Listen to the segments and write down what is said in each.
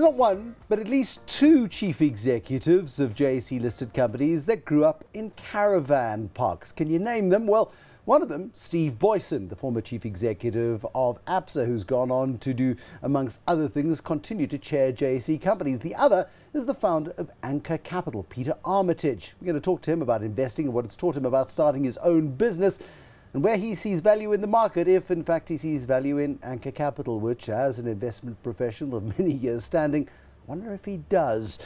There's not one, but at least two chief executives of JSE-listed companies that grew up in caravan parks. Can you name them? Well, one of them, Steve Boyson, the former chief executive of ABSA, who's gone on to do, amongst other things, continue to chair JSE companies. The other is the founder of Anchor Capital, Peter Armitage. We're going to talk to him about investing and what it's taught him about starting his own business, and where he sees value in the market, if in fact he sees value in Anchor Capital, which, as an investment professional of many years standing, I wonder if he does.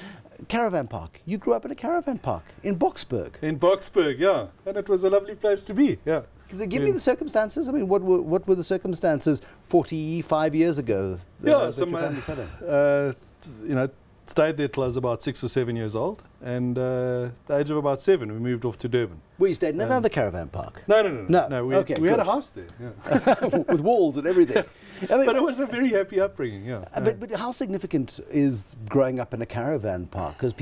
Caravan park. You grew up in a caravan park in Boksburg. In Boksburg, yeah. And it was a lovely place to be, yeah. Give me the circumstances. I mean, what were the circumstances 45 years ago? Yeah, stayed there till I was about 6 or 7 years old, and at the age of about 7 we moved off to Durban. Well, you stayed in another caravan park? No. We had a house there, yeah. With walls and everything. I mean, but it was a very happy upbringing, yeah. But how significant is growing up in a caravan park? Because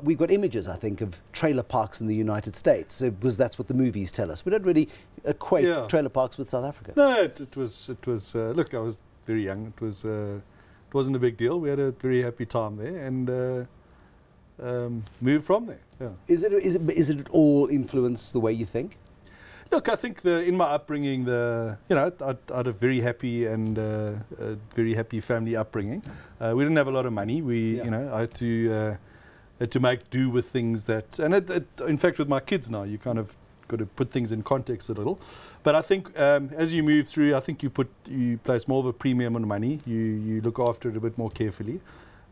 we've got images, I think, of trailer parks in the United States, because that's what the movies tell us. We don't really equate trailer parks with South Africa. No, it was. Look, I was very young. It wasn't a big deal. We had a very happy time there, and moved from there. Yeah. Is it at all influence the way you think? Look, I think in my upbringing, I had a very happy and a very happy family upbringing. We didn't have a lot of money. I had to make do with things that, and in fact, with my kids now, you kind of got to put things in context a little. But I think as you move through, I think you place more of a premium on money. You look after it a bit more carefully,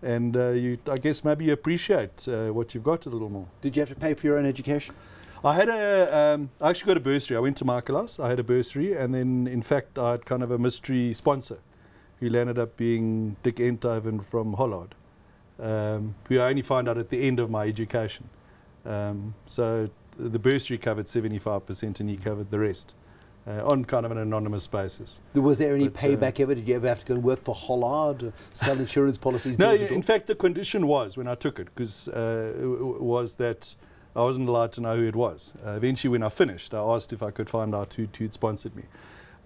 and I guess maybe you appreciate what you've got a little more. Did you have to pay for your own education? I actually got a bursary. I went to Michaelos. I had a bursary, and then in fact I had kind of a mystery sponsor, who ended up being Dick Enthoven from Hollard, who I only found out at the end of my education. So the bursary covered 75% and he covered the rest, on kind of an anonymous basis. Was there any payback ever? Did you ever have to go and work for Hollard, sell insurance policies? No, in fact the condition was, when I took it, was that I wasn't allowed to know who it was. Eventually when I finished, I asked if I could find out who had sponsored me.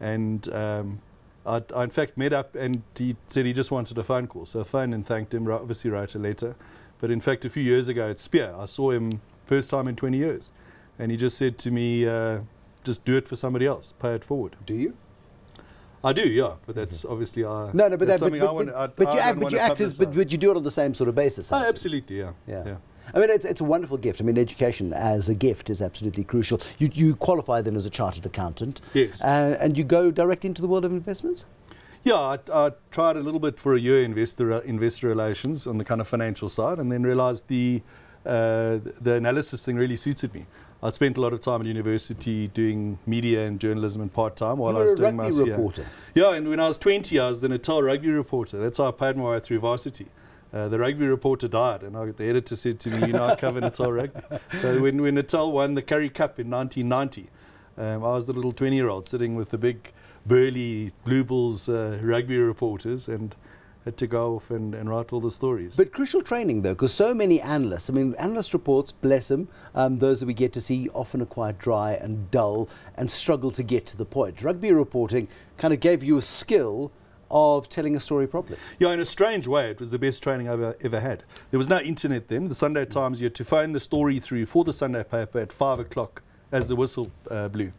And I in fact met up, and he said he just wanted a phone call. So I phoned and thanked him, obviously wrote a letter. But in fact a few years ago at Spear, I saw him first time in 20 years. And he just said to me, just do it for somebody else, pay it forward. Do you? I do, yeah, but that's obviously but you do it on the same sort of basis. Oh, absolutely, yeah. I mean, it's a wonderful gift. I mean, education as a gift is absolutely crucial. You qualify then as a chartered accountant. Yes. And you go directly into the world of investments? Yeah, I tried a little bit for a year investor relations on the kind of financial side, and then realized the analysis thing really suited me. I'd spent a lot of time at university doing media and journalism and part-time while I was doing my CA. You were a rugby reporter? Yeah, and when I was 20, I was the Natal rugby reporter. That's how I paid my way through varsity. The rugby reporter died, and the editor said to me, I cover Natal rugby. So when Natal won the Currie Cup in 1990, I was the little 20-year-old sitting with the big, burly Blue Bulls rugby reporters, and had to go off and write all the stories. But crucial training, though, because so many analysts, I mean, analyst reports, bless them, those that we get to see often are quite dry and dull and struggle to get to the point. Rugby reporting kind of gave you a skill of telling a story properly. Yeah, in a strange way, it was the best training I've ever had. There was no internet then. The Sunday Times, you had to phone the story through for the Sunday paper at 5 o'clock as the whistle blew.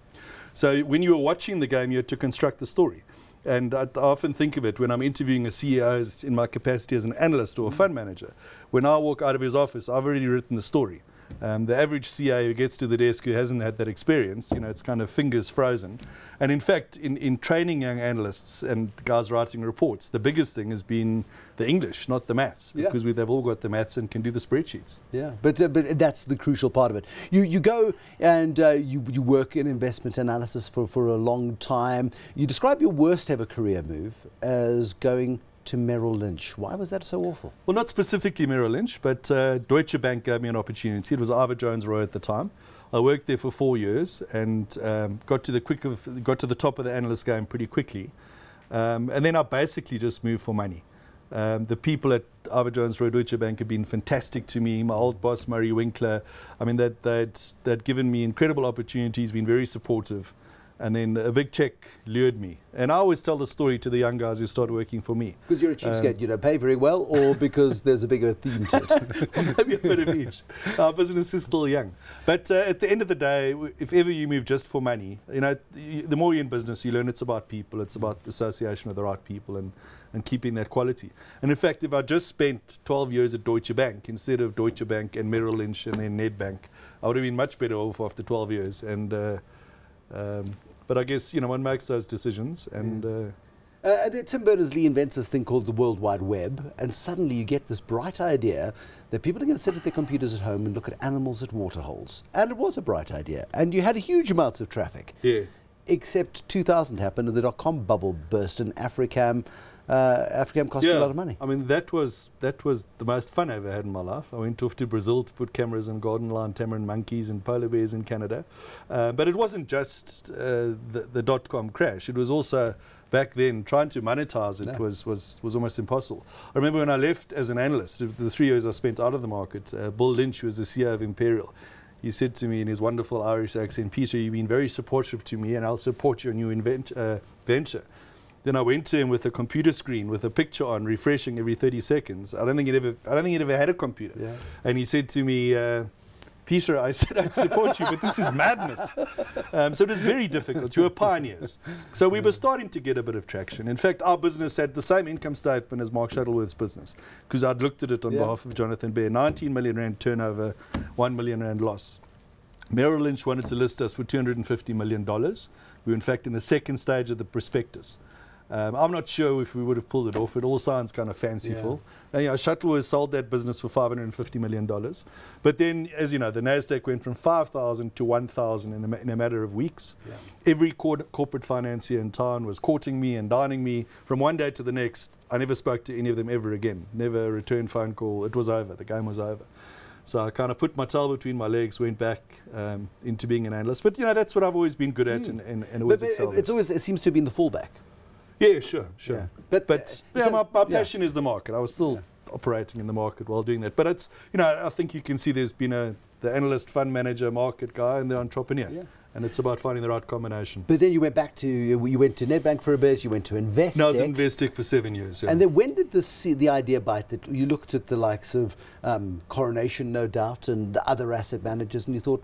So when you were watching the game, you had to construct the story. And I often think of it when I'm interviewing a CEO in my capacity as an analyst or a fund manager. When I walk out of his office, I've already written the story. The average CA who gets to the desk who hasn't had that experience, it's kind of fingers frozen. And in fact, in training young analysts and guys writing reports, the biggest thing has been the English, not the maths, because they've all got the maths and can do the spreadsheets. Yeah, but that's the crucial part of it. You go and you work in investment analysis for a long time. You describe your worst ever career move as going to Merrill Lynch. Why was that so awful? Well, not specifically Merrill Lynch, but Deutsche Bank gave me an opportunity. It was Ivor Jones Roy at the time. I worked there for 4 years and got to the top of the analyst game pretty quickly. And then I basically just moved for money. The people at Ivor Jones Roy Deutsche Bank have been fantastic to me. My old boss, Murray Winkler, I mean, they'd given me incredible opportunities, been very supportive. And then a big check lured me. And I always tell the story to the young guys who start working for me. Because you're a cheapskate, you don't pay very well, or because there's a bigger theme to it? Maybe a bit of each. Our business is still young. But at the end of the day, if ever you move just for money, the more you're in business, you learn it's about people. It's about association with the right people and keeping that quality. And in fact, if I just spent 12 years at Deutsche Bank instead of Deutsche Bank and Merrill Lynch and then Nedbank, I would have been much better off after 12 years. And but I guess, one makes those decisions. And Tim Berners-Lee invents this thing called the World Wide Web, and suddenly you get this bright idea that people are going to sit at their computers at home and look at animals at waterholes. And it was a bright idea. And you had huge amounts of traffic. Yeah. Except 2000 happened and the dot-com bubble burst and Africam cost you a lot of money. I mean, that was the most fun I ever had in my life. I went off to Brazil to put cameras on garden lion, tamarin monkeys and polar bears in Canada. But it wasn't just the dot-com crash. It was also, back then, trying to monetize it was almost impossible. I remember when I left as an analyst, the 3 years I spent out of the market, Bill Lynch, who was the CEO of Imperial, he said to me in his wonderful Irish accent, "Peter, you've been very supportive to me and I'll support your new venture." Then I went to him with a computer screen with a picture on, refreshing every 30 seconds. I don't think he'd ever had a computer. Yeah. And he said to me, "Peter, I said I'd support you, but this is madness." So it was very difficult. You were pioneers. So we were starting to get a bit of traction. In fact, our business had the same income statement as Mark Shuttleworth's business, because I'd looked at it on behalf of Jonathan Baer. 19 million rand turnover, 1 million rand loss. Merrill Lynch wanted to list us for $250 million. We were, in fact, in the second stage of the prospectus. I'm not sure if we would have pulled it off. It all sounds kind of fanciful. Yeah. And, Shuttleworth sold that business for $550 million. But then, as you know, the NASDAQ went from 5,000 to 1,000 in a matter of weeks. Yeah. Every corporate financier in town was courting me and dining me. From one day to the next, I never spoke to any of them ever again. Never returned phone call. It was over. The game was over. So I kind of put my tail between my legs, went back into being an analyst. But, that's what I've always been good at and always excelled at. It seems to have been the fallback. Yeah, sure. Yeah. But my passion is the market. I was still operating in the market while doing that. But it's, I think you can see there's been the analyst, fund manager, market guy, and the entrepreneur. Yeah. And it's about finding the right combination. But then you went to Nedbank for a bit, you went to Investec. No, I was in Investec for 7 years. Yeah. And then when did the idea bite that you looked at the likes of Coronation, no doubt, and the other asset managers, and you thought,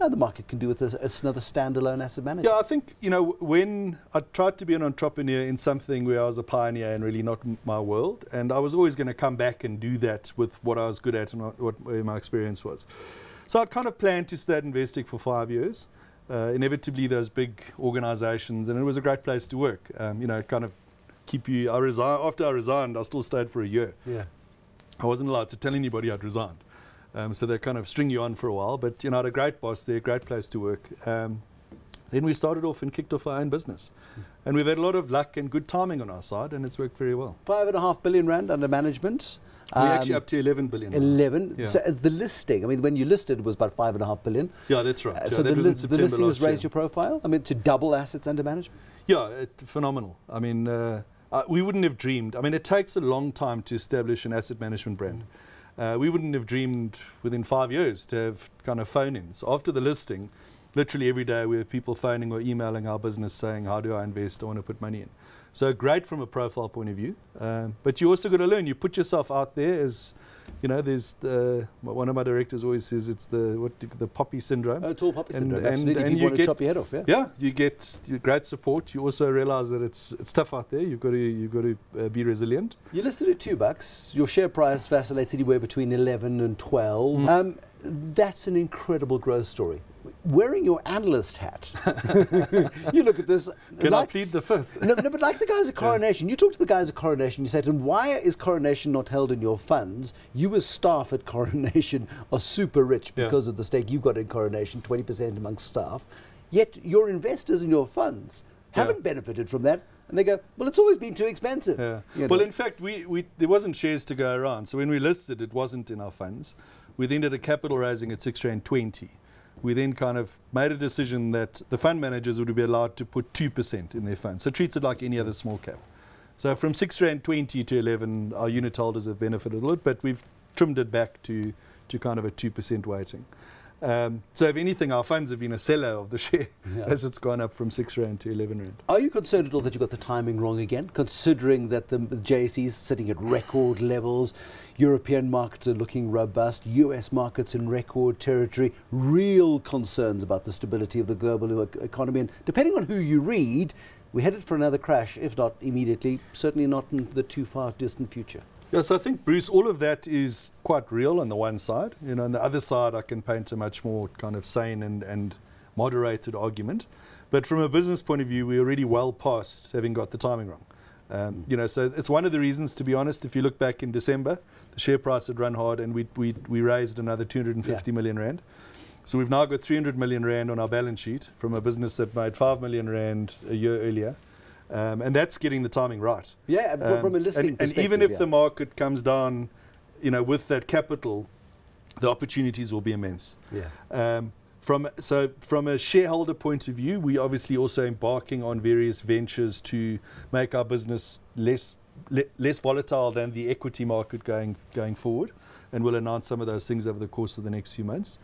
the market can do with this. It's another standalone asset manager. Yeah, I think, when I tried to be an entrepreneur in something where I was a pioneer and really not my world, and I was always going to come back and do that with what I was good at and what my experience was. So I'd kind of planned to stay at Investec for 5 years. Inevitably, those big organizations, and it was a great place to work. Kind of keep you. After I resigned, I still stayed for a year. Yeah. I wasn't allowed to tell anybody I'd resigned. So they kind of string you on for a while. But, I had a great boss there, great place to work. Then we started off and kicked off our own business. And we've had a lot of luck and good timing on our side, and it's worked very well. 5.5 billion rand under management. We're actually up to 11 billion. 11. Yeah. So the listing, when you listed, it was about 5.5 billion. Yeah, that's right. So that the listing has raised your profile? To double assets under management? Yeah, phenomenal. We wouldn't have dreamed. It takes a long time to establish an asset management brand. We wouldn't have dreamed within 5 years to have kind of phone-ins. After the listing, literally every day we have people phoning or emailing our business saying, "How do I invest? I want to put money in." So great from a profile point of view. But you also got to learn. You put yourself out there as, there's one of my directors always says it's the poppy syndrome. Oh, tall poppy syndrome. Absolutely. And you want to chop your head off, yeah? Yeah, you get great support. You also realize that it's tough out there. You've got to be resilient. You listed at $2. Your share price vacillates anywhere between 11 and 12. That's an incredible growth story. Wearing your analyst hat, you look at this. Can I plead the fifth? No, but like the guys at Coronation, you talk to the guys at Coronation, you say to them, "Why is Coronation not held in your funds? You as staff at Coronation are super rich because of the stake you've got in Coronation, 20% amongst staff. Yet your investors in your funds haven't benefited from that." And they go, "Well, it's always been too expensive." Yeah. Well, in fact, there wasn't shares to go around. So when we listed, it wasn't in our funds. We then did a capital raising at 6.20 rand. We then kind of made a decision that the fund managers would be allowed to put 2% in their funds. So treats it like any other small cap. So from 6.20 to 11, our unit holders have benefited a lot, but we've trimmed it back to kind of a 2% weighting. So if anything, our funds have been a seller of the share as it's gone up from 6 rand to 11 rand. Are you concerned at all that you got the timing wrong again, considering that the JSE is sitting at record levels, European markets are looking robust, US markets in record territory, real concerns about the stability of the global economy, and depending on who you read, we're headed for another crash, if not immediately, certainly not in the too far distant future? Yes, I think, Bruce, all of that is quite real on the one side. You know, on the other side, I can paint a much more kind of sane and moderated argument. But from a business point of view, we're already well past having got the timing wrong. You know, so it's one of the reasons, to be honest, if you look back in December, the share price had run hard and we raised another 250 million rand. So we've now got 300 million rand on our balance sheet from a business that made 5 million rand a year earlier. And that's getting the timing right. Yeah, from a listing perspective. And even if the market comes down, you know, with that capital, the opportunities will be immense. Yeah. From a shareholder point of view, we obviously also embarking on various ventures to make our business less volatile than the equity market going forward, and we'll announce some of those things over the course of the next few months.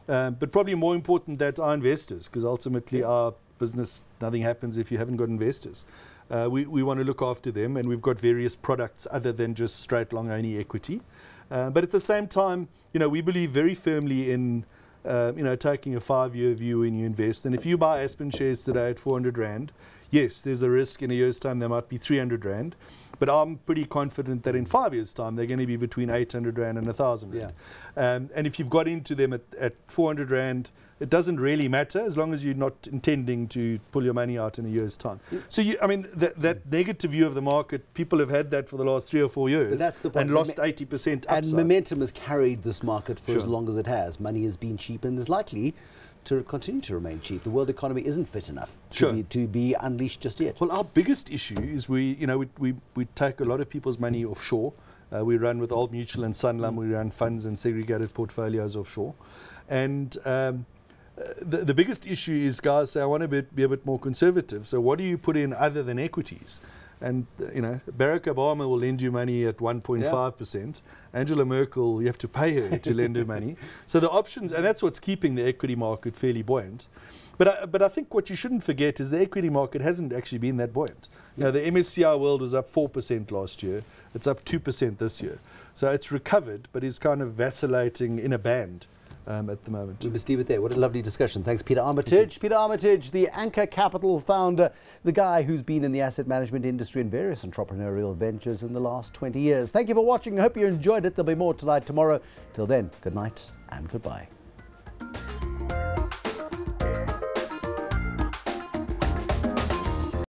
But probably more important that our investors, because ultimately our business, nothing happens if you haven't got investors. We want to look after them, and we've got various products other than just straight long only equity. But at the same time, you know, we believe very firmly in you know, taking a 5-year view when you invest. And if you buy Aspen shares today at 400 rand, yes, there's a risk in a year's time they might be 300 rand. But I'm pretty confident that in 5 years' time they're going to be between 800 rand and 1,000 rand. Yeah. And if you've got into them at 400 rand, it doesn't really matter as long as you're not intending to pull your money out in a year's time. So, I mean, that negative view of the market, people have had that for the last 3 or 4 years, but that's the point. And lost 80% upside. And momentum has carried this market for as long as it has. Money has been cheap and is likely to continue to remain cheap. The world economy isn't fit enough to be unleashed just yet. Well, our biggest issue is we take a lot of people's money offshore. We run with Old Mutual and Sanlam. We run funds and segregated portfolios offshore. And the biggest issue is guys say, I want to be a bit more conservative. So what do you put in other than equities? And, you know, Barack Obama will lend you money at 1.5%. Angela Merkel, you have to pay her to lend her money. So the options, and that's what's keeping the equity market fairly buoyant. But I think what you shouldn't forget is the equity market hasn't actually been that buoyant. You know, the MSCI World was up 4% last year. It's up 2% this year. So it's recovered, but is kind of vacillating in a band at the moment. We must leave it there. What a lovely discussion. Thanks, Peter Armitage. Peter Armitage, the Anchor Capital founder, the guy who's been in the asset management industry in various entrepreneurial ventures in the last 20 years. Thank you for watching. I hope you enjoyed it. There'll be more tonight, tomorrow. Till then, good night and goodbye.